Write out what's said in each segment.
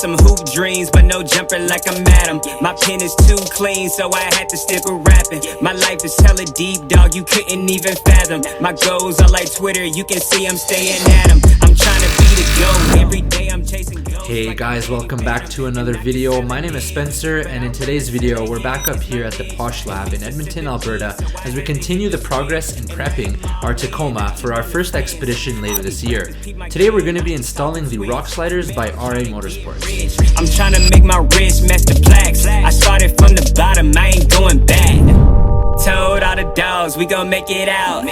some hoop dreams, but no jumper like I'm Adam. My pen is too clean, so I had to stick with rapping. My life is hella deep, dog, you couldn't even fathom. My goals are like Twitter, you can see I'm staying at 'em. I'm trying to be the GOAT, every day I'm chasing goals. Hey guys, welcome back to another video. My name is Spencer, and in today's video, we're back up here at the Posh Lab in Edmonton, Alberta, as we continue the progress in prepping our Tacoma for our first expedition later this year. Today, we're going to be installing the rock sliders by RA Motorsports. I'm trying to make my wrist match the plaques. I started from the bottom, I ain't going back. Told all the dogs, we gon' make it out.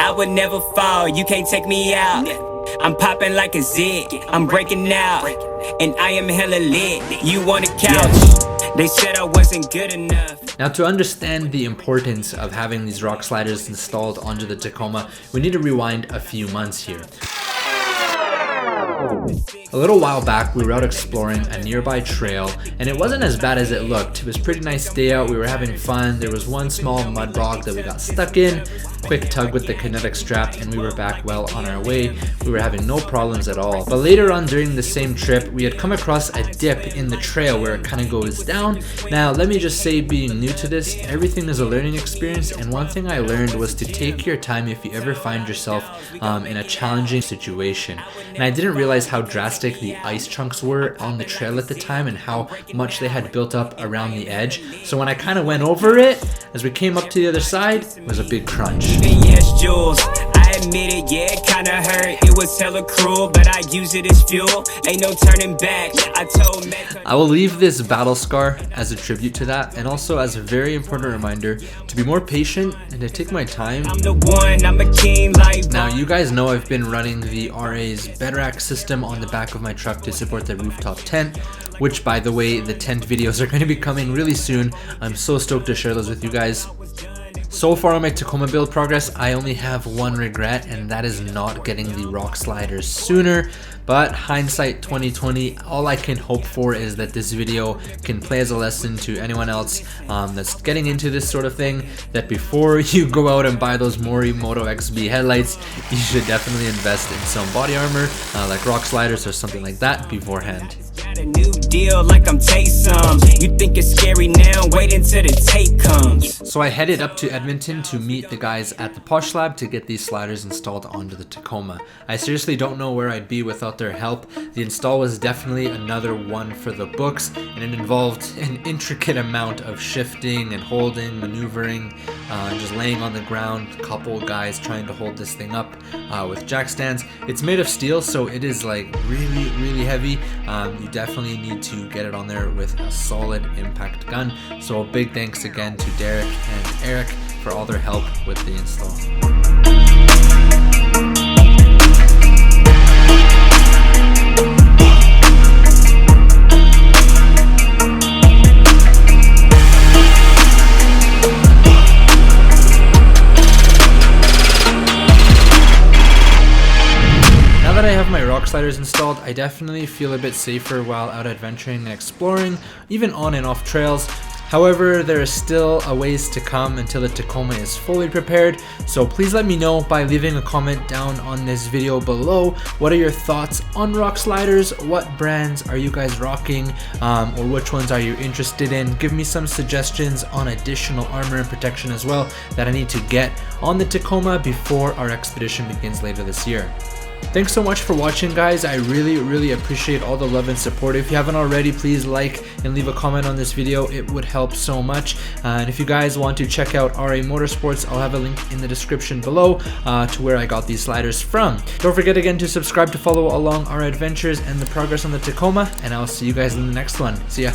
I would never fall, you can't take me out. I'm popping like a zit, I'm breaking out, and I am hella lit. You want a couch? They said I wasn't good enough. Now, to understand the importance of having these rock sliders installed onto the Tacoma, we need to rewind a few months here. A little while back, we were out exploring a nearby trail, and it wasn't as bad as it looked. It was a pretty nice day out, we were having fun. There was one small mud bog that we got stuck in, quick tug with the kinetic strap, and we were back well on our way. We were having no problems at all. But later on during the same trip, we had come across a dip in the trail where it kind of goes down. Now, let me just say, being new to this, everything is a learning experience, and one thing I learned was to take your time if you ever find yourself in a challenging situation. And I didn't realize how drastic the ice chunks were on the trail at the time and how much they had built up around the edge. So when I kind of went over it, as we came up to the other side, it was a big crunch. Yes, Jules, I admit it, yeah, it kinda hurt. It was hella cruel, but I use it as fuel. Ain't no turning back. I will leave this battle scar as a tribute to that, and also as a very important reminder to be more patient and to take my time. I'm the one, I'm a king like. Now, you guys know I've been running the RA's Bedrock system on the back of my truck to support the rooftop tent, which, by the way, the tent videos are going to be coming really soon. I'm so stoked to share those with you guys. So far on my Tacoma build progress, I only have one regret, and that is not getting the rock sliders sooner. But hindsight 2020, all I can hope for is that this video can play as a lesson to anyone else that's getting into this sort of thing, that before you go out and buy those Morimoto XB headlights, you should definitely invest in some body armor like rock sliders or something like that beforehand. A new deal like I'm Tacoma. You think it's scary now, wait until the tape comes. So I headed up to Edmonton to meet the guys at the Posh Lab to get these sliders installed onto the Tacoma. I seriously don't know where I'd be without their help. The install was definitely another one for the books, and it involved an intricate amount of shifting and holding, maneuvering, just laying on the ground, a couple guys trying to hold this thing up with jack stands. It's made of steel, so it is like really heavy. You definitely need to get it on there with a solid impact gun. So a big thanks again to Derek and Eric for all their help with the install. Sliders installed, I definitely feel a bit safer while out adventuring and exploring, even on and off trails. However, there is still a ways to come until the Tacoma is fully prepared, so please let me know by leaving a comment down on this video below. What are your thoughts on rock sliders? What brands are you guys rocking, or which ones are you interested in? Give me some suggestions on additional armor and protection as well that I need to get on the Tacoma before our expedition begins later this year. Thanks so much for watching, guys. I really appreciate all the love and support. If you haven't already, please like and leave a comment on this video. It would help so much. And if you guys want to check out RA Motorsports, I'll have a link in the description below to where I got these sliders from. Don't forget again to subscribe to follow along our adventures and the progress on the Tacoma, and I'll see you guys in the next one. See ya.